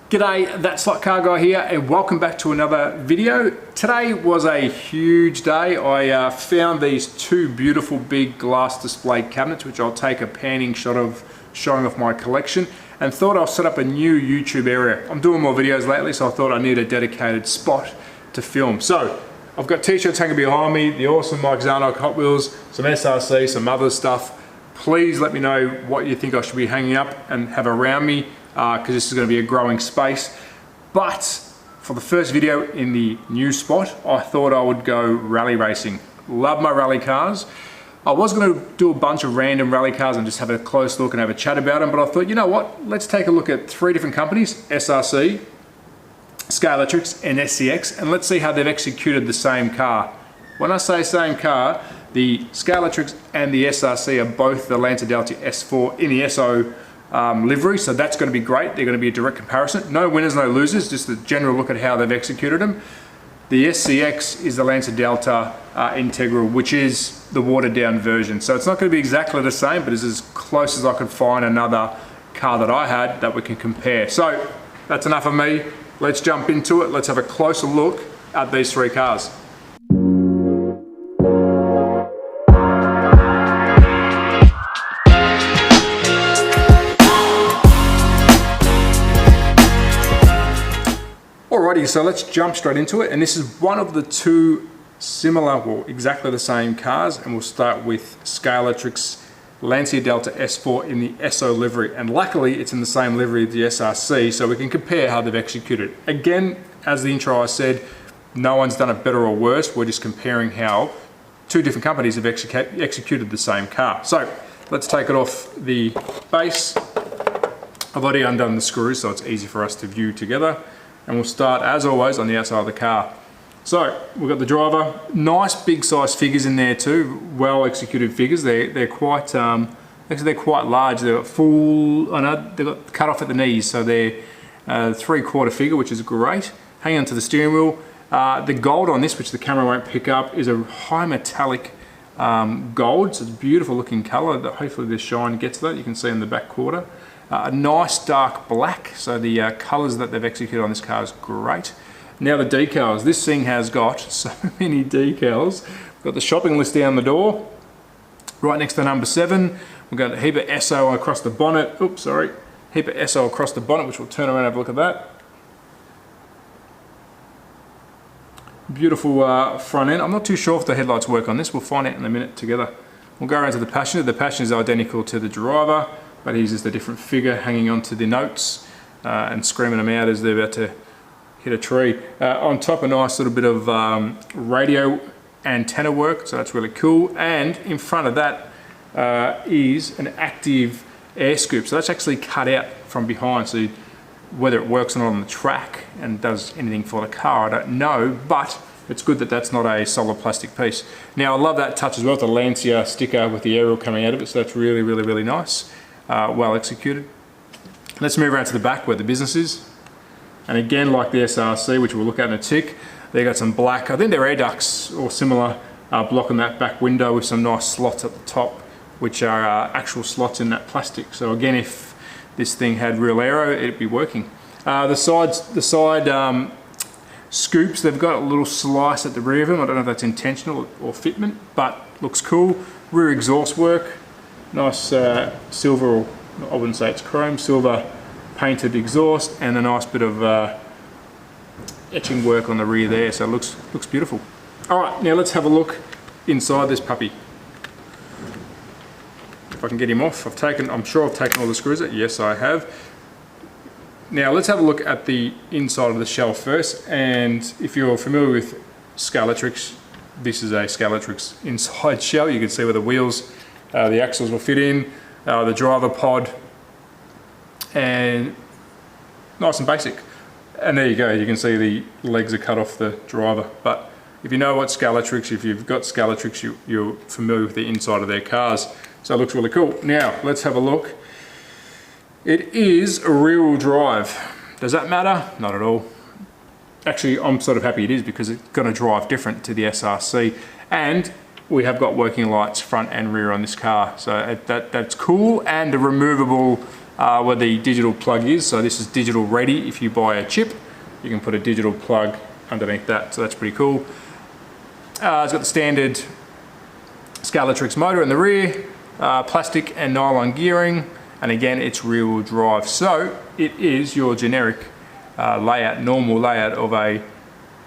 G'day, That Slot Car Guy here, and welcome back to another video. Today was a huge day. I found these two beautiful big glass display cabinets, which I'll take a panning shot of showing off my collection, and thought I'll set up a new YouTube area. I'm doing more videos lately, so I thought I need a dedicated spot to film. So I've got t-shirts hanging behind me, the awesome Mike Zarnock Hot Wheels, some SRC, some other stuff. Please let me know what you think I should be hanging up and have around me, because this is going to be a growing space. But for the first video in the new spot, I thought I would go rally racing. Love my rally cars. I was going to do a bunch of random rally cars and just have a close look and have a chat about them, but I thought, you know what, let's take a look at three different companies: SRC, Scalextric and SCX, and let's see how they've executed the same car. When I say same car, the Scalextric and the SRC are both the Lancia Delta S4 in the SO livery, so that's going to be great. They're going to be a direct comparison. No winners, no losers, just a general look at how they've executed them. The SCX is the Lancia Delta Integrale, which is the watered down version. So it's not going to be exactly the same, but it's as close as I could find another car that I had that we can compare. So that's enough of me. Let's jump into it. Let's have a closer look at these three cars. Alrighty, so let's jump straight into it, and this is one of the two similar, well, exactly the same cars, and we'll start with Scalextric's Lancia Delta S4 in the SO livery, and luckily it's in the same livery as the SRC, so we can compare how they've executed. Again, as the intro I said, no one's done it better or worse, we're just comparing how two different companies have executed the same car. So let's take it off the base. I've already undone the screws, so it's easy for us to view together. And we'll start, as always, on the outside of the car. So we've got the driver, nice big size figures in there too, well executed figures. They're quite, actually they're quite large. They've got full, I know they've got cut off at the knees, so they're 3/4 figure, which is great. Hanging onto the steering wheel. The gold on this, which the camera won't pick up, is a high metallic gold. So it's a beautiful looking color that hopefully the shine gets that. You can see in the back quarter. A nice dark black, so the colours that they've executed on this car is great. Now the decals, this thing has got so many decals. We've got the shopping list down the door, right next to number 7. We've got a heap of SO across the bonnet, oops sorry, heap of SO across the bonnet, which we'll turn around and have a look at that. Beautiful front end. I'm not too sure if the headlights work on this, we'll find out in a minute together. We'll go around to the passenger. The passenger is identical to the driver, but he's just a different figure hanging onto the notes and screaming them out as they're about to hit a tree. On top, a nice little bit of radio antenna work, so that's really cool. And in front of that is an active air scoop, so that's actually cut out from behind. So whether it works or not on the track and does anything for the car, I don't know, but it's good that that's not a solid plastic piece. Now I love that touch as well, the Lancia sticker with the aerial coming out of it, so that's really, really, really nice. Well executed. Let's move around to the back where the business is. And again, like the SRC, which we'll look at in a tick, they got some black, I think they're air ducts or similar, blocking that back window with some nice slots at the top, which are actual slots in that plastic. So again, if this thing had real aero, it'd be working. The side scoops, they've got a little slice at the rear of them. I don't know if that's intentional or fitment, but looks cool. Rear exhaust work. Nice silver, or I wouldn't say it's chrome, silver painted exhaust, and a nice bit of etching work on the rear there, so it looks beautiful. Alright, now let's have a look inside this puppy. If I can get him off, I'm sure I've taken all the screws out. Yes, I have. Now let's have a look at the inside of the shell first, and if you're familiar with Scalextric, this is a Scalextric inside shell. You can see where the wheels, the axles will fit in, the driver pod, and nice and basic. And there you go, you can see the legs are cut off the driver. But if you know what Scalextric, if you've got Scalextric, you're familiar with the inside of their cars. So it looks really cool. Now, let's have a look. It is a rear-wheel drive. Does that matter? Not at all. Actually, I'm sort of happy it is, because it's going to drive different to the SRC. And we have got working lights front and rear on this car, so that's cool, and a removable where the digital plug is. So this is digital ready. If you buy a chip, you can put a digital plug underneath that, so that's pretty cool. It's got the standard Scalextric motor in the rear, plastic and nylon gearing, and again it's rear wheel drive. So it is your generic layout, normal layout of a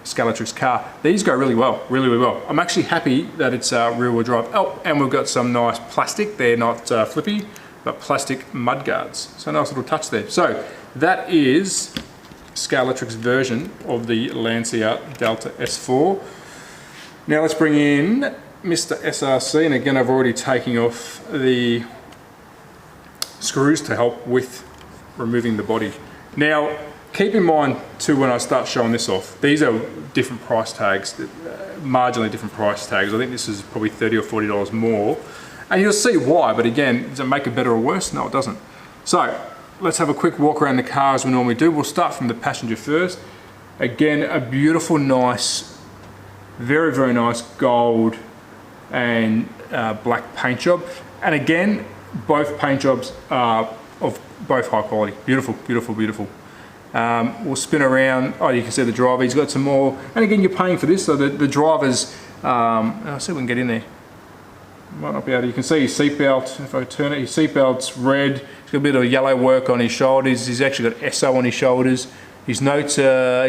Scalextric car. These go really well, really well. I'm actually happy that it's rear wheel drive. Oh, and we've got some nice plastic. They're not flippy, but plastic mud guards. So nice little touch there. So that is Scalextric's version of the Lancia Delta S4. Now let's bring in Mr. SRC, and again I've already taken off the screws to help with removing the body. Now keep in mind too, when I start showing this off, these are different price tags, marginally different price tags. I think this is probably $30 or $40 more, and you'll see why. But again, does it make it better or worse? No, it doesn't. So let's have a quick walk around the car as we normally do. We'll start from the passenger first. Again, a beautiful, nice, very nice gold and black paint job. And again, both paint jobs are of both high quality. Beautiful. We'll spin around. Oh, you can see the driver, he's got some more. And again, you're paying for this, so the driver's, I'll see if we can get in there. Might not be able to, you can see his seatbelt. If I turn it, his seatbelt's red. He's got a bit of yellow work on his shoulders. He's actually got SO on his shoulders. His notes, he's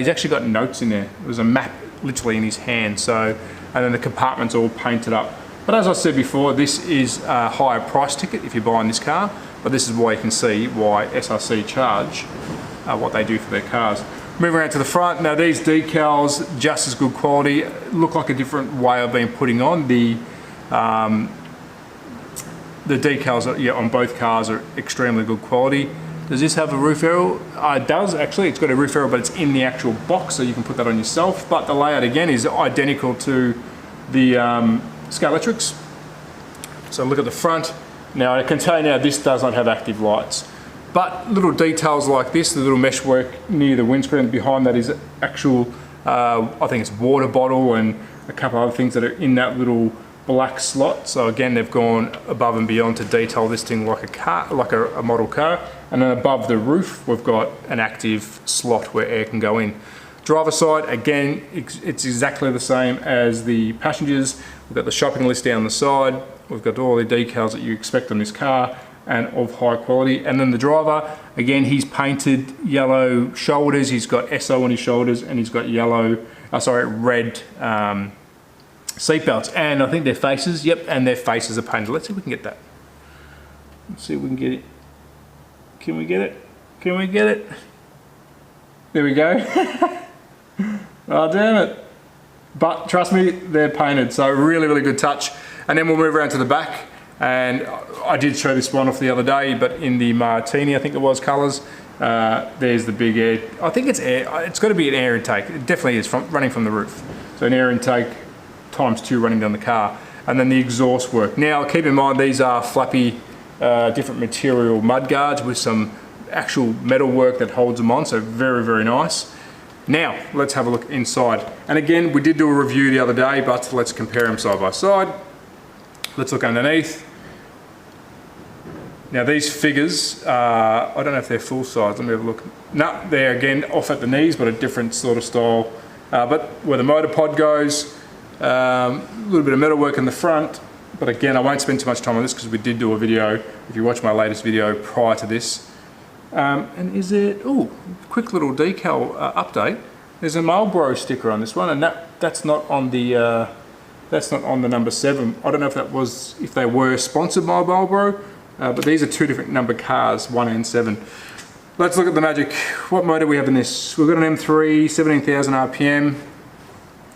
actually got notes in there. There's a map literally in his hand. So, and then the compartment's all painted up. But as I said before, this is a higher price ticket if you're buying this car. But this is why you can see why SRC charge what they do for their cars. Moving around to the front, now these decals, just as good quality, look like a different way of being putting on. The decals on both cars are extremely good quality. Does this have a roof aerial? It does actually, it's got a roof aerial, but it's in the actual box, so you can put that on yourself. But the layout again is identical to the Scalextrics. So look at the front. Now I can tell you now this does not have active lights. But little details like this, the little mesh work near the windscreen, behind that is actual, I think it's water bottle and a couple other things that are in that little black slot. So again, they've gone above and beyond to detail this thing like a car, like a model car. And then above the roof, we've got an active slot where air can go in. Driver side, again, it's exactly the same as the passengers. We've got the shopping list down the side. We've got all the decals that you expect on this car and of high quality. And then the driver, again, he's painted yellow shoulders. He's got SO on his shoulders, and he's got red seat belts. And I think their faces, yep, and their faces are painted. Let's see if we can get that. Let's see if we can get it. Can we get it? Can we get it? There we go. Oh, damn it. But trust me, they're painted, so really good touch. And then we'll move around to the back. And I did show this one off the other day, but in the Martini, I think it was, colours, there's the big air. I think it's air, it's got to be an air intake. It definitely is, running from the roof. So an air intake ×2 running down the car. And then the exhaust work. Now, keep in mind, these are flappy, different material mud guards with some actual metal work that holds them on, so very nice. Now, let's have a look inside. And again, we did do a review the other day, but let's compare them side by side. Let's look underneath. Now these figures, I don't know if they're full size, let me have a look. No, they're again off at the knees, but a different sort of style. But where the motor pod goes, a little bit of metal work in the front. But again, I won't spend too much time on this because we did do a video, if you watch my latest video prior to this. And is it, oh, quick little decal update. There's a Marlboro sticker on this one, and that's not on the number 7. I don't know if that was, if they were sponsored by Marlboro, but these are two different number cars, 1 and 7. Let's look at the magic. What motor we have in this? We've got an M3, 17,000 RPM,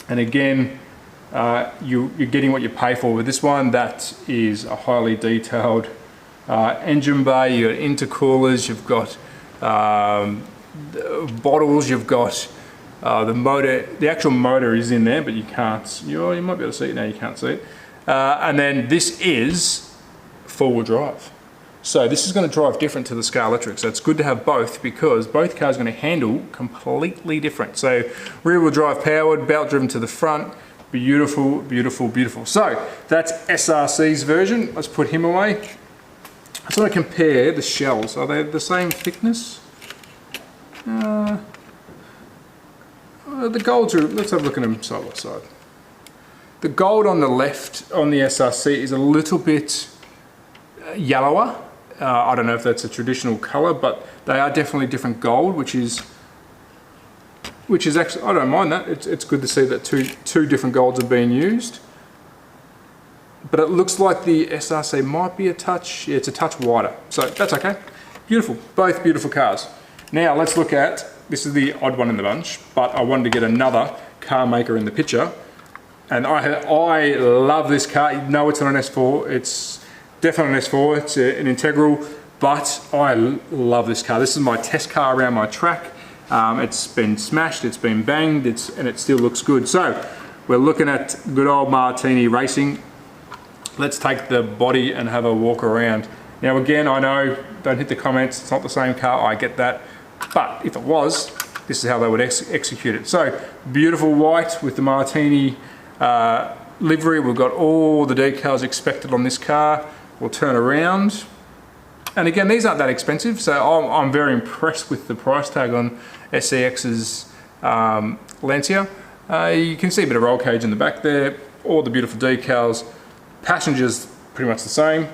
and again, you're getting what you pay for with this one. That is a highly detailed engine bay. You've got intercoolers, you've got bottles, you've got the motor. The actual motor is in there, but you can't, you might be able to see it now, you can't see it. And then this is four-wheel drive. So this is going to drive different to the Scalextric. So it's good to have both because both cars are going to handle completely different. So rear-wheel drive powered, belt driven to the front. Beautiful. So that's SRC's version. Let's put him away. I just want to compare the shells. Are they the same thickness? The golds are, let's have a look at them side by side. The gold on the left on the SRC is a little bit yellower. I don't know if that's a traditional color, but they are definitely different gold, which is actually, I don't mind that. It's good to see that two different golds are being used. But it looks like the SRC might be a touch, yeah, it's a touch wider. So that's okay. Beautiful, both beautiful cars. Now let's look at, this is the odd one in the bunch, but I wanted to get another car maker in the picture. And I love this car. You know it's on an S4, it's definitely an S4, it's an Integrale, but I love this car. This is my test car around my track. It's been smashed, it's been banged, and it still looks good. So we're looking at good old Martini racing. Let's take the body and have a walk around. Now again, I know, don't hit the comments, it's not the same car, I get that. But if it was, this is how they would execute it. So beautiful white with the Martini livery. We've got all the decals expected on this car. We'll turn around. And again, these aren't that expensive, so I'm very impressed with the price tag on SCX's Lancia. You can see a bit of roll cage in the back there, all the beautiful decals. Passengers pretty much the same.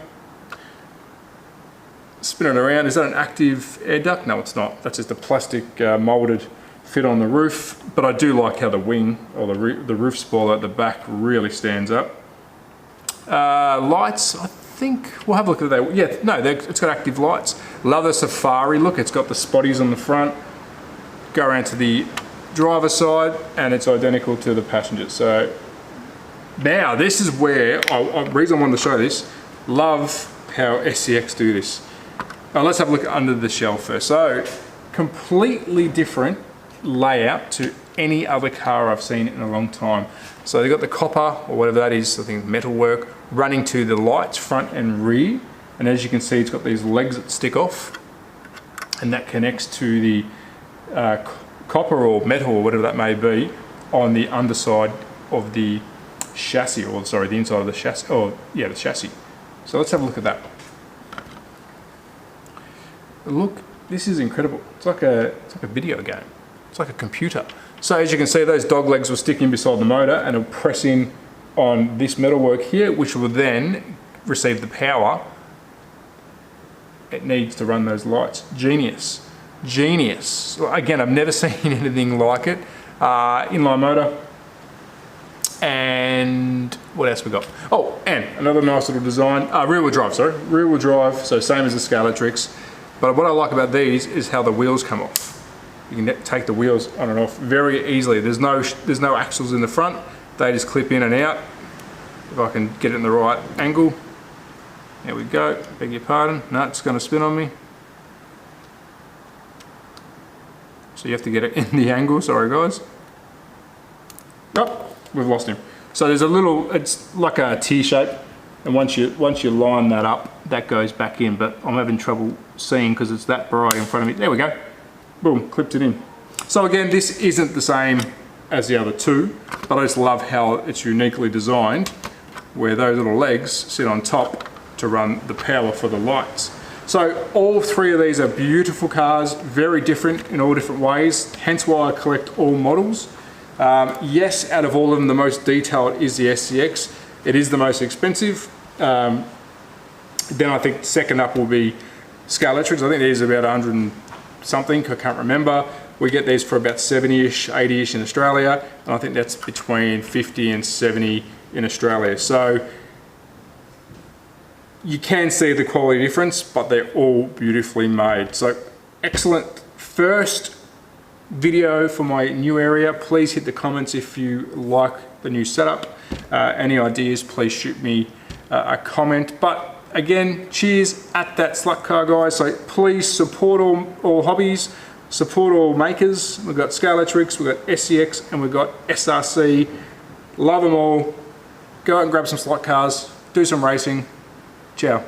Spin it around. Is that an active air duct? No, it's not. That's just a plastic molded fit on the roof. But I do like how the wing or the roof spoiler at the back really stands up. Lights, I think we'll have a look at that. Yeah, no, it's got active lights. Love the safari look. It's got the spotties on the front. Go around to the driver's side, and it's identical to the passenger. So now this is where the reason I wanted to show this. Love how SCX do this. Now let's have a look under the shell first. So completely different layout to any other car I've seen in a long time. So they've got the copper or whatever that is, I think metalwork, running to the lights front and rear. And as you can see, it's got these legs that stick off, and that connects to the copper or metal or whatever that may be on the underside of the chassis, or sorry, the inside of the chassis, oh yeah, the chassis. So let's have a look at that. Look, this is incredible. It's like a video game. It's like a computer. So as you can see, those dog legs will stick in beside the motor and it'll press in on this metalwork here, which will then receive the power it needs to run those lights. Genius. Genius. Again, I've never seen anything like it. Inline motor. And what else we got? Oh, and another nice little design. Rear wheel drive, sorry. Rear wheel drive, so same as the Scalextrics. But what I like about these is how the wheels come off. You can take the wheels on and off very easily. There's no axles in the front. They just clip in and out. If I can get it in the right angle. There we go. Beg your pardon. No, it's going to spin on me. So you have to get it in the angle. Sorry, guys. Oh, we've lost him. So there's a little. It's like a T shape, and once you line that up, that goes back in. But I'm having trouble seeing because it's that bright in front of me. There we go. Boom, clipped it in. So again, this isn't the same as the other two, but I just love how it's uniquely designed, where those little legs sit on top to run the power for the lights. So all three of these are beautiful cars, very different in all different ways, hence why I collect all models. Yes, out of all of them, the most detailed is the SCX. It is the most expensive. Then I think second up will be Scalextric. I think these are about 100 and something, I can't remember. We get these for about 70-ish, 80-ish in Australia, and I think that's between 50 and 70 in Australia. So you can see the quality difference, but they're all beautifully made. So excellent first video for my new area. Please hit the comments if you like the new setup. Any ideas, please shoot me a comment. But again, cheers at that slut car, guys. So please support all hobbies, support all makers. We've got Scalextrics, we've got SCX, and we've got SRC. Love them all. Go out and grab some slut cars, do some racing. Ciao.